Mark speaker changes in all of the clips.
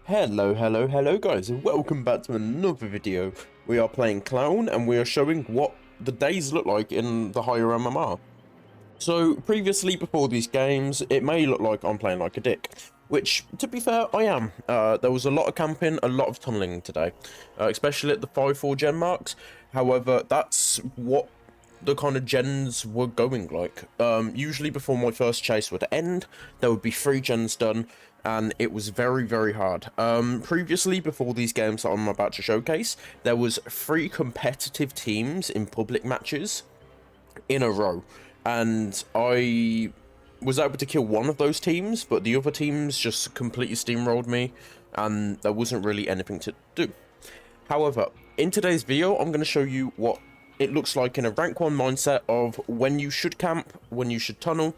Speaker 1: Hello guys, and welcome back to another video. We are playing Clown and we are showing what the days look like in the higher MMR. So previously, before these games, it may look like I'm playing like a dick, which to be fair I am. There was a lot of camping, a lot of tunneling today, especially at the 5-4 gen marks. However, that's what the kind of gens were going like. Usually before my first chase would end, there would be 3 gens done, and it was very hard. Previously, before these games that I'm about to showcase, there was 3 competitive teams in public matches in a row, and I was able to kill one of those teams, but the other teams just completely steamrolled me, and there wasn't really anything to do. However, in today's video, I'm going to show you what it looks like in a rank 1 mindset of when you should camp, when you should tunnel,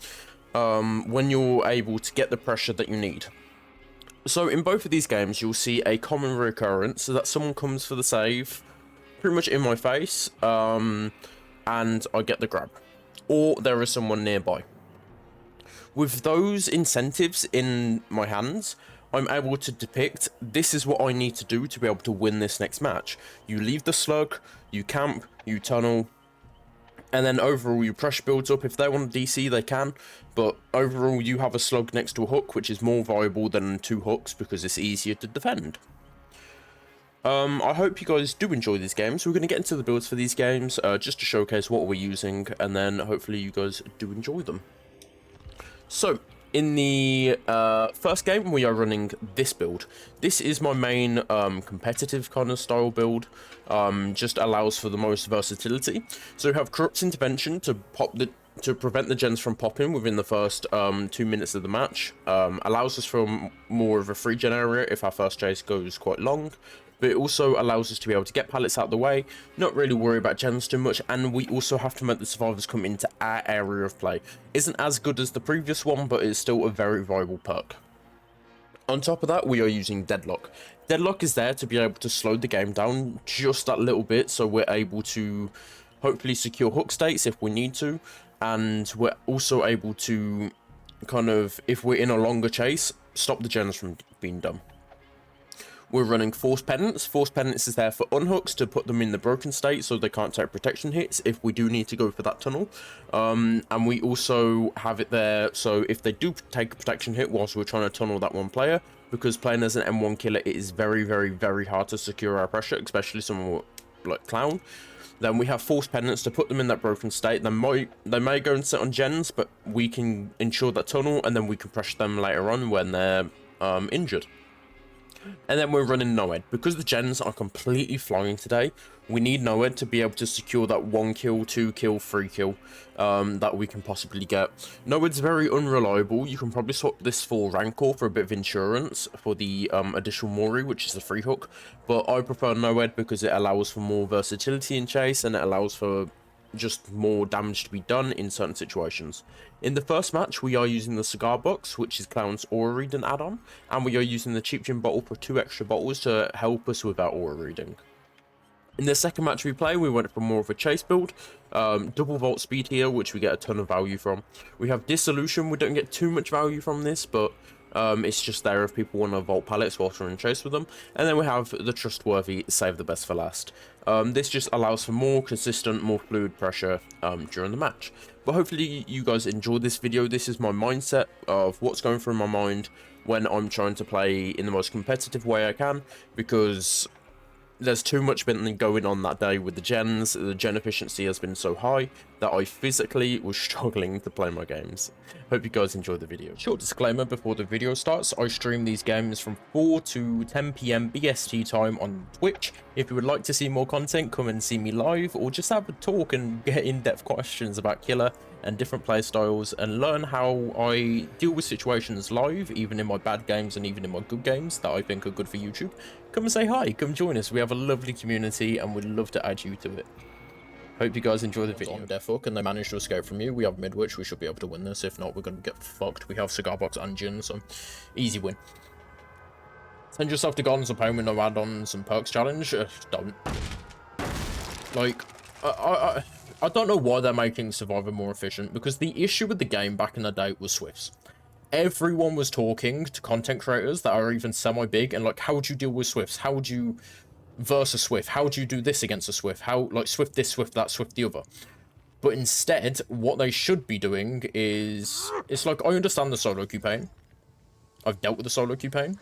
Speaker 1: when you're able to get the pressure that you need. So in both of these games, you'll see a common recurrence, so that someone comes for the save, pretty much in my face, and I get the grab, or there is someone nearby. With those incentives in my hands, I'm able to depict, this is what I need to do to be able to win this next match. You leave the slug, you camp, you tunnel, and then overall your pressure builds up. If they want a DC, they can, but overall you have a slug next to a hook, which is more viable than 2 hooks because it's easier to defend. I hope you guys do enjoy these games. We're going to get into the builds for these games, just to showcase what we're using, and then hopefully you guys do enjoy them. So, in the first game, we are running this build. This is my main competitive kind of style build. Just allows for the most versatility. So we have Corrupt Intervention to prevent the gens from popping within the first 2 minutes of the match. Allows us for more of a free gen area if our first chase goes quite long. But it also allows us to be able to get pallets out of the way, not really worry about gens too much, and we also have to make the survivors come into our area of play. Isn't as good as the previous one, but it's still a very viable perk. On top of that, we are using Deadlock. Deadlock is there to be able to slow the game down just that little bit, so we're able to hopefully secure hook states if we need to, and we're also able to kind of, if we're in a longer chase, stop the gens from being done. We're running Force Penance. Force Penance is there for unhooks to put them in the broken state so they can't take protection hits if we do need to go for that tunnel. And we also have it there so if they do take a protection hit whilst we're trying to tunnel that one player, because playing as an M1 killer, it is very hard to secure our pressure, especially someone like Clown. Then we have Force Penance to put them in that broken state. They may go and sit on gens, but we can ensure that tunnel, and then we can pressure them later on when they're injured. And then we're running Noed. Because the gens are completely flying today, we need Noed to be able to secure that 1 kill, 2 kill, 3 kill that we can possibly get. Noed's very unreliable. You can probably swap this for Rancor for a bit of insurance for the additional Mori, which is the free hook. But I prefer Noed because it allows for more versatility in chase, and it allows for just more damage to be done in certain situations. In the first match, we are using the cigar box, which is Clown's aura reading add-on, and we are using the cheap gin bottle for 2 extra bottles to help us with our aura reading. In the second match we play, we went for more of a chase build, double vault speed here, which we get a ton of value from. We have dissolution. We don't get too much value from this, but it's just there if people want to vault pallets whilst we're in chase with them. And then we have the trustworthy save the best for last. This just allows for more consistent, more fluid pressure during the match. But hopefully you guys enjoyed this video. This is my mindset of what's going through my mind when I'm trying to play in the most competitive way I can, because there's too much been going on that day with the gens. The gen efficiency has been so high that I physically was struggling to play my games. Hope you guys enjoyed the video. Short disclaimer before the video starts: I stream these games from 4 to 10 PM BST time on Twitch. If you would like to see more content, come and see me live, or just have a talk and get in-depth questions about Killer and different play styles, and learn how I deal with situations live, even in my bad games and even in my good games that I think are good for YouTube. Come and say hi, come join us. We have a lovely community and we'd love to add you to it. Hope you guys enjoy the video. On Death Hook and they managed to escape from you. We have Midwich, we should be able to win this. If not, we're going to get fucked. We have Cigar Box and Gin, so easy win. Send yourself to Gardens of Home with no add-ons and perks challenge. Don't. Like, I don't know why they're making Survivor more efficient, because the issue with the game back in the day was Swifts. everyone was talking to content creators that are even semi-big, and like, how would you deal with Swifts? How would you verse a Swift? How would you do this against a Swift? How, like, Swift this, Swift that, Swift the other? But instead, what they should be doing is, it's like, I understand the solo queue pain. I've dealt with the solo queue pain.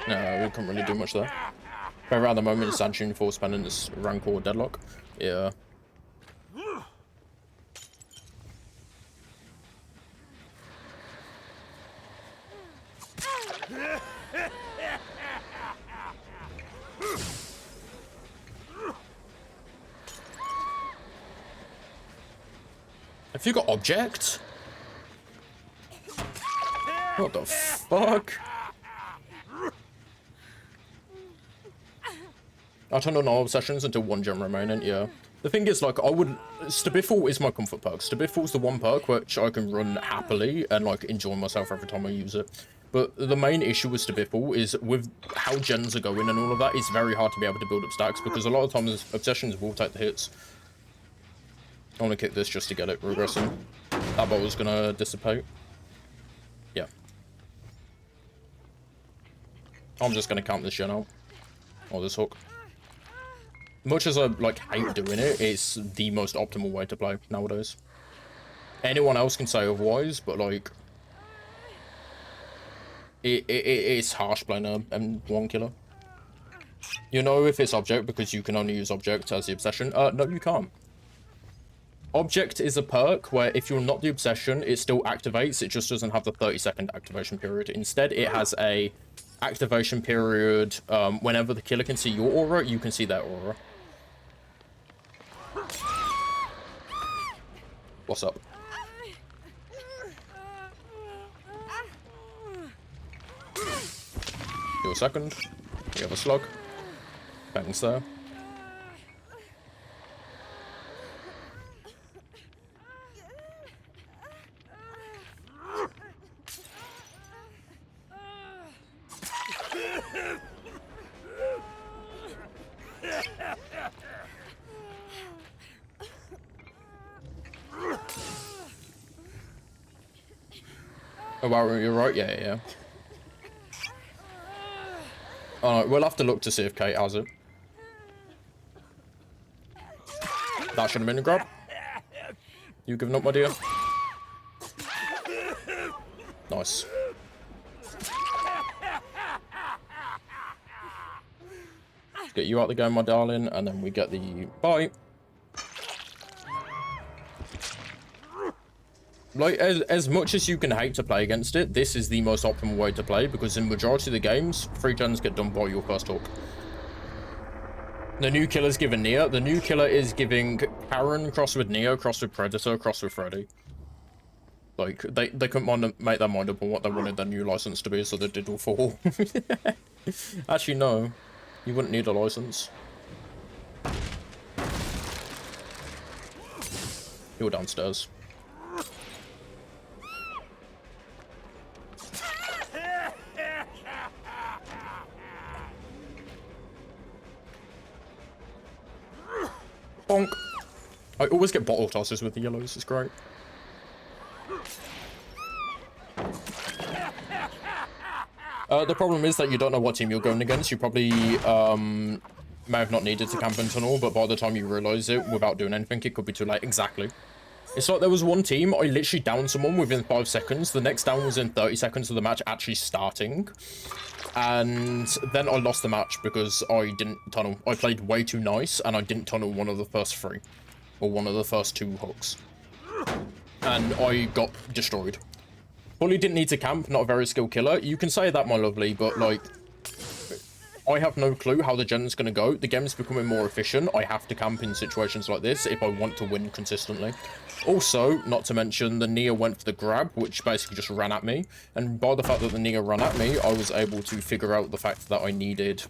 Speaker 1: No, we can't really do much there. But around the moment, it's Sanchun for spending this Rancor deadlock. Yeah. Have you got object? What the fuck? I turn on all obsessions until one gem remaining, yeah. The thing is, like, I would... Stabiffle is my comfort perk. Stabiffle's the one perk which I can run happily and, like, enjoy myself every time I use it. But the main issue with Stabiffle is with how gens are going and all of that, it's very hard to be able to build up stacks because a lot of times obsessions will take the hits. I want to kick this just to get it regressing. That bottle's gonna dissipate. Yeah. I'm just gonna count this gen out. Or this hook. Much as I, like, hate doing it, it's the most optimal way to play nowadays. Anyone else can say otherwise, but, like... It's harsh playing a M1 killer. You know if it's object because you can only use object as the obsession. No, you can't. Object is a perk where if you're not the obsession, it still activates. It just doesn't have the 30-second activation period. Instead, it has a activation period whenever the killer can see your aura, you can see their aura. What's up? Do a second. We have a slug. Bangs there. Oh wow, you're right, yeah. Alright, we'll have to look to see if Kate has it. That should have been a grab. You giving up, my dear? Nice. Let's get you out the game, my darling, and then we get the bite. Like, as much as you can hate to play against it, this is the most optimal way to play, because in majority of the games, free gens get done by your first hook. The new killer's given Nia. The new killer is giving Karen cross with Neo, cross with Predator, cross with Freddy. Like, they couldn't make their mind up on what they wanted their new license to be, so they did all four. Actually, no. You wouldn't need a license. You're downstairs. Bonk. I always get bottle tosses with the yellows, it's great. The problem is that you don't know what team you're going against. You probably may have not needed to camp in tunnel, but by the time you realise it, without doing anything, it could be too late. Exactly. It's like there was one team, I literally downed someone within 5 seconds. The next down was in 30 seconds of the match actually starting. And then I lost the match because I didn't tunnel. I played way too nice, and I didn't tunnel one of the first 3. Or one of the first 2 hooks. And I got destroyed. Bully didn't need to camp, not a very skilled killer. You can say that, my lovely, but, like... I have no clue how the gen's gonna go. The game's becoming more efficient. I have to camp in situations like this if I want to win consistently. Also, not to mention, the Nia went for the grab, which basically just ran at me. And by the fact that the Nia ran at me, I was able to figure out the fact that I needed...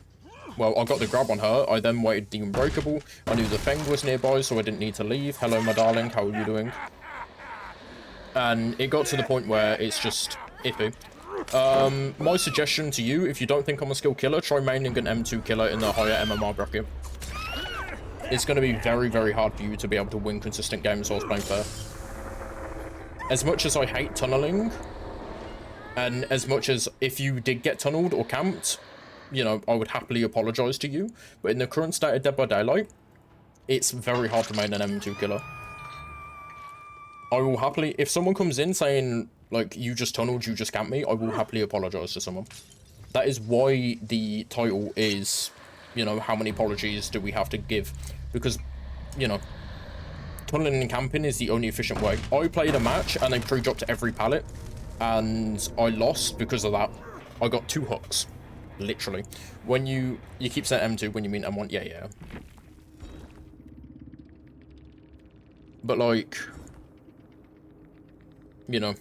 Speaker 1: Well, I got the grab on her. I then waited the Unbreakable. I knew the Feng was nearby, so I didn't need to leave. Hello, my darling. How are you doing? And it got to the point where it's just iffy.
Speaker 2: My suggestion to you, if you don't think I'm a skill killer, try maining an M2 killer in the higher MMR bracket. It's going to be very, very hard for you to be able to win consistent games whilst playing fair. As much as I hate tunneling, and as much as if you did get tunneled or camped, you know, I would happily apologize to you. But in the current state of Dead by Daylight, it's very hard to main an M2 killer. I will happily, if someone comes in saying, like, you just tunneled, you just camped me, I will happily apologize to someone. That is why the title is, you know, how many apologies do we have to give? Because, you know, tunneling and camping is the only efficient way. I played a match and they pre-dropped every pallet, and I lost because of that. I got 2 hooks, literally. When you keep saying M2 when you mean M1, yeah. But like, you know,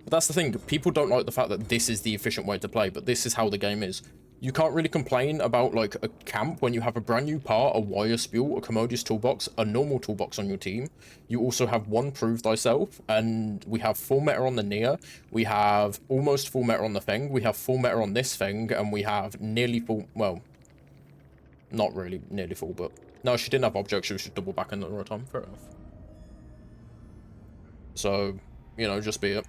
Speaker 2: that's the thing. People don't like the fact that this is the efficient way to play, but this is how the game is. You can't really complain about, like, a camp when you have a brand new part, a wire spool, a commodious toolbox, a normal toolbox on your team. You also have 1 prove thyself, and we have full meta on the Nia. We have almost full meta on the Feng. We have full meta on this Feng, and we have nearly full, well, not really nearly full, but no, she didn't have objects. She was just double back in the right time. Fair enough. So, you know, just be it.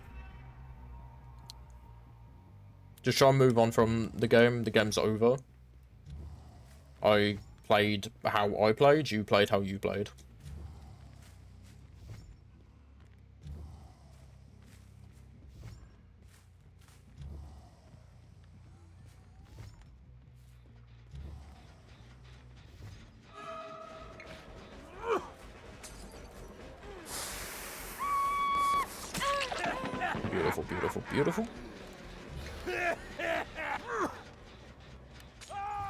Speaker 2: Just try and move on from the game. The game's over. I played how I played. You played how you played. Beautiful, beautiful, beautiful.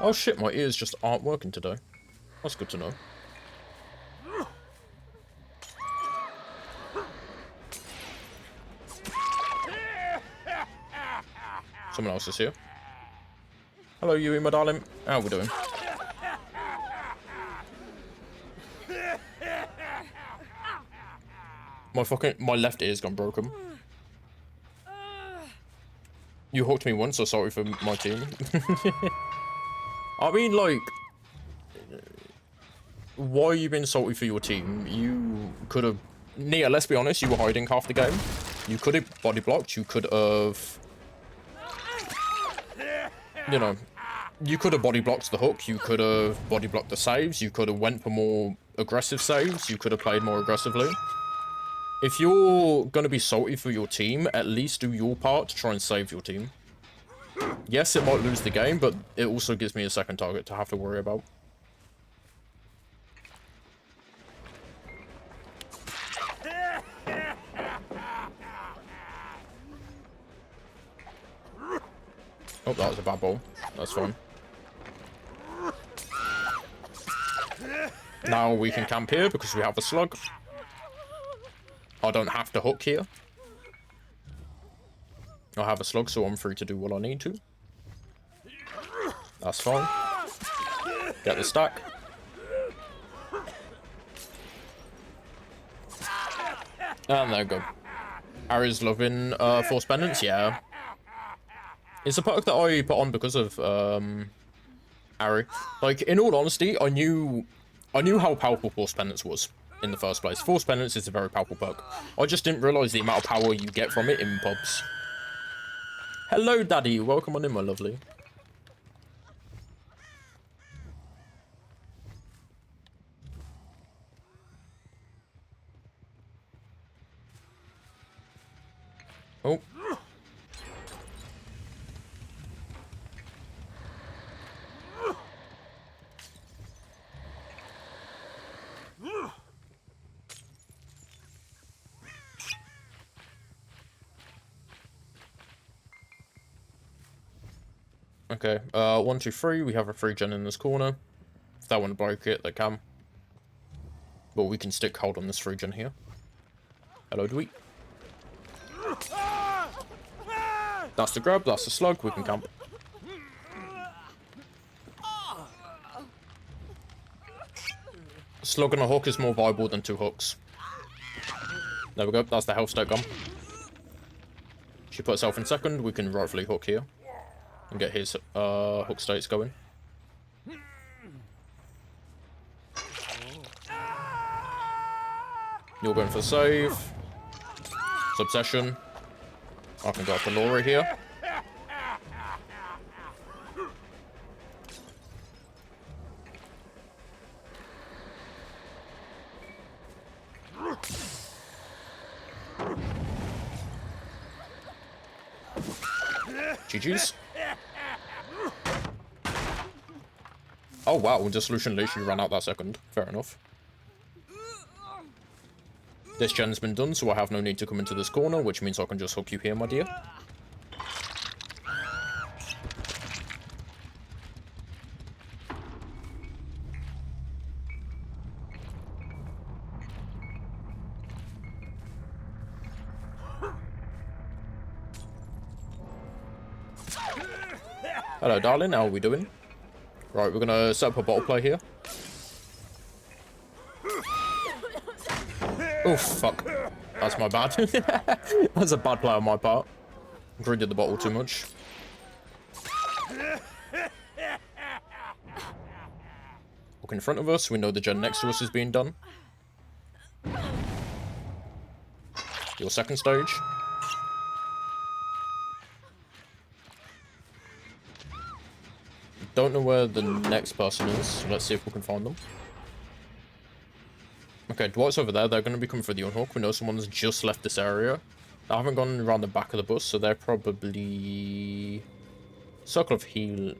Speaker 2: Oh shit, my ears just aren't working today. That's good to know. Someone else is here. Hello, Yui, my darling. How are we doing? My left ear's gone broken. You hooked me once, so sorry for my team. I mean, like, why are you being salty for your team? You could have... Nia, let's be honest, you were hiding half the game. You could have body blocked, you could have... You know, you could have body blocked the hook, you could have body blocked the saves, you could have went for more aggressive saves, you could have played more aggressively. If you're going to be salty for your team, at least do your part to try and save your team. Yes, it might lose the game, but it also gives me a second target to have to worry about. Oh, that was a bad ball. That's fine. Now we can camp here because we have a slug. I don't have to hook here. I have a slug, so I'm free to do what I need to. That's fine. Get the stack. And there we go. Ari's loving Force Pendants, yeah. It's a perk that I put on because of Ari. Like, in all honesty, I knew how powerful Force Pendants was in the first place. Force Pendants is a very powerful perk. I just didn't realise the amount of power you get from it in pubs. Hello, Daddy. Welcome on in, my lovely. Oh. Okay, 1, 2, 3. We have a 3 gen in this corner. If they want to break it, they can. But we can stick hold on this 3 gen here. Hello, Dweet. That's the grab, that's the slug, we can camp. Slug and a hook is more viable than 2 hooks. There we go, that's the health stack gone. She put herself in second. We can rightfully hook here and get his hook states going. You're going for save. Subsession. I can go up to Laura here. GG's. Oh wow, Dissolution literally ran out that second. Fair enough. This gen's been done, so I have no need to come into this corner, which means I can just hook you here, my dear. Hello, darling. How are we doing? Right, we're gonna set up a bottle play here. Oh, fuck. That's my bad. That's a bad play on my part. Greeded the bottle too much. Look in front of us. We know the gen next to us is being done. Your second stage. Don't know where the next person is, so let's see if we can find them. Okay, Dwight's over there. They're going to be coming for the unhook. We know someone's just left this area. I haven't gone around the back of the bus, so they're probably... Circle of Heal...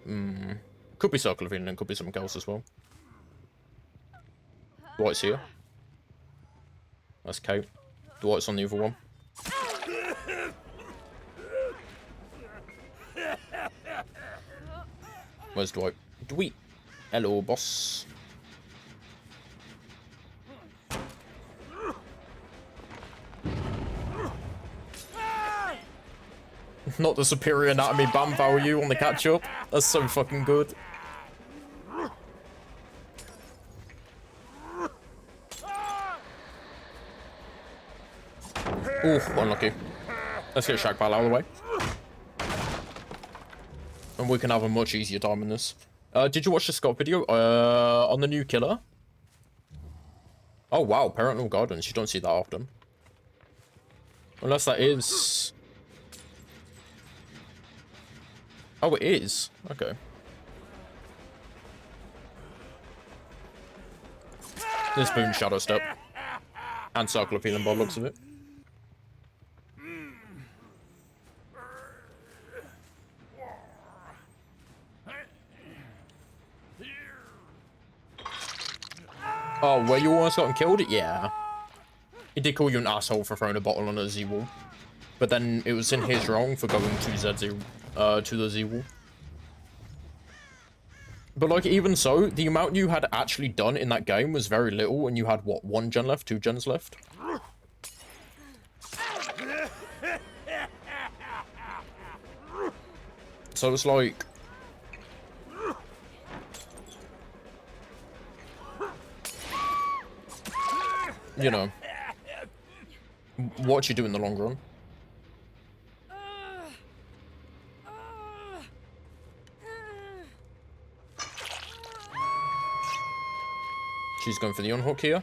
Speaker 2: Could be Circle of Healing and could be something else as well. Dwight's here. That's Kate. Dwight's on the other one. Where's Dwight? Dwight. Hello, boss. Not the superior anatomy BAM value on the catch-up. That's so fucking good. Ooh, unlucky. Let's get Shag Pal out of the way. And we can have a much easier time in this. Did you watch the Scott video on the new killer? Oh wow, parental guidance. You don't see that often. Unless that is... Oh, it is. Okay. This Boon Shadow Step. And Circle of Healing by the looks of it. Oh, where you almost got him killed? Yeah. He did call you an asshole for throwing a bottle on a Z-wall. But then it was in his wrong for going to to the Z-wall. But like, even so, the amount you had actually done in that game was very little, and you had, what, 1 gen left? 2 gens left? So it's like... You know, what you do in the long run. She's going for the unhook here.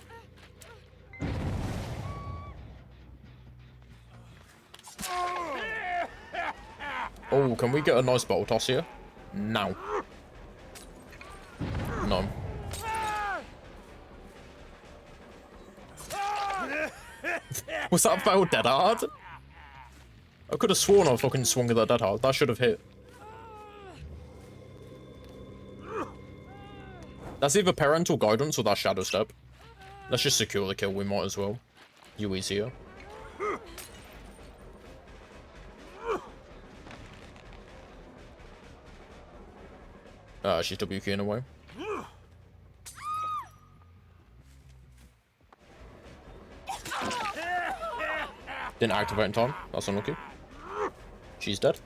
Speaker 2: Oh, can we get a nice bottle toss here? No. No. Was that foul dead hard? I could have sworn I fucking swung at that dead hard. That should have hit. That's either parental guidance or that shadow step. Let's just secure the kill. We might as well. You easier. She's WQing away. Didn't activate in time. That's unlucky. She's dead.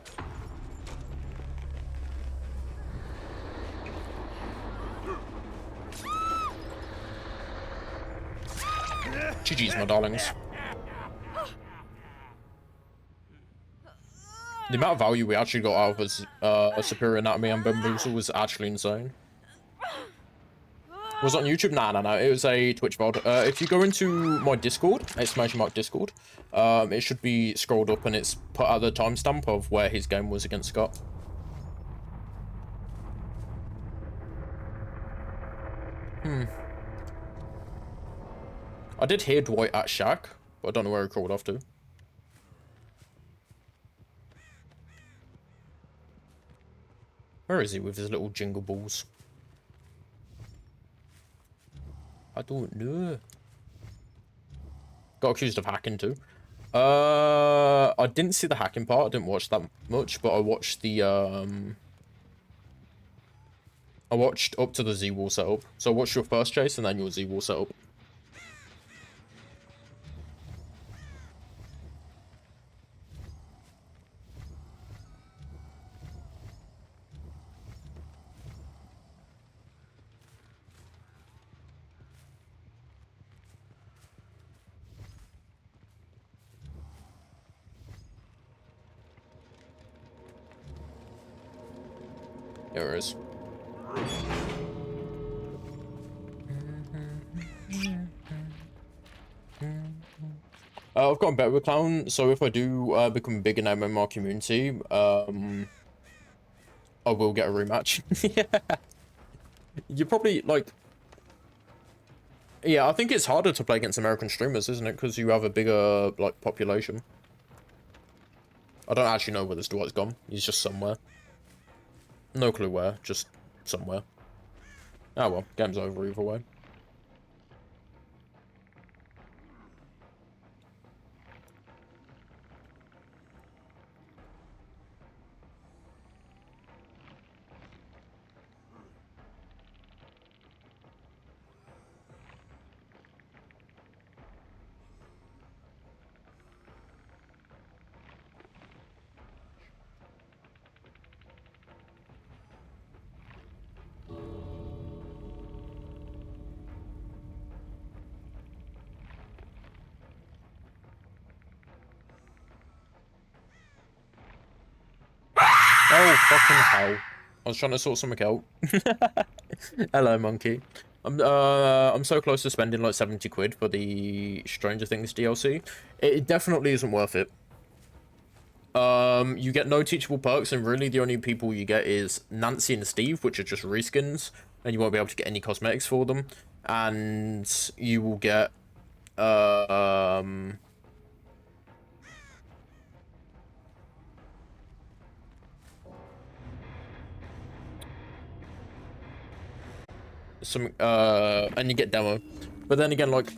Speaker 2: GG's, my darlings. The amount of value we actually got out of his Superior Anatomy and Bamboozle was actually insane. Was it on YouTube? No. It was a Twitch VOD. If you go into my Discord, !Discord, it should be scrolled up and it's put out the timestamp of where his game was against Scott. I did hear Dwight at Shack, but I don't know where he crawled off to. Where is he with his little jingle balls? I don't know. Got accused of hacking too. I didn't see the hacking part. I didn't watch that much, but I watched the I watched up to the Z-Wall setup. So I watched your first chase and then your Z-Wall setup. There it is. I've gotten better with Clown, so if I do become big in MMR community, I will get a rematch. Yeah. You probably, like... Yeah, I think it's harder to play against American streamers, isn't it? Because you have a bigger, like, population. I don't actually know where this Dwight's gone. He's just somewhere. No clue where, just somewhere. Oh well, game's over either way. Oh, fucking hell. I was trying to sort something out. Hello, monkey. I'm so close to spending like 70 quid for the Stranger Things DLC. It definitely isn't worth it. You get no teachable perks, and really the only people you get is Nancy and Steve, which are just reskins, and you won't be able to get any cosmetics for them. And you will get some and you get demo, but then again, like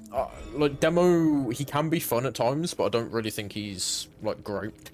Speaker 2: demo, he can be fun at times, but I don't really think he's like great.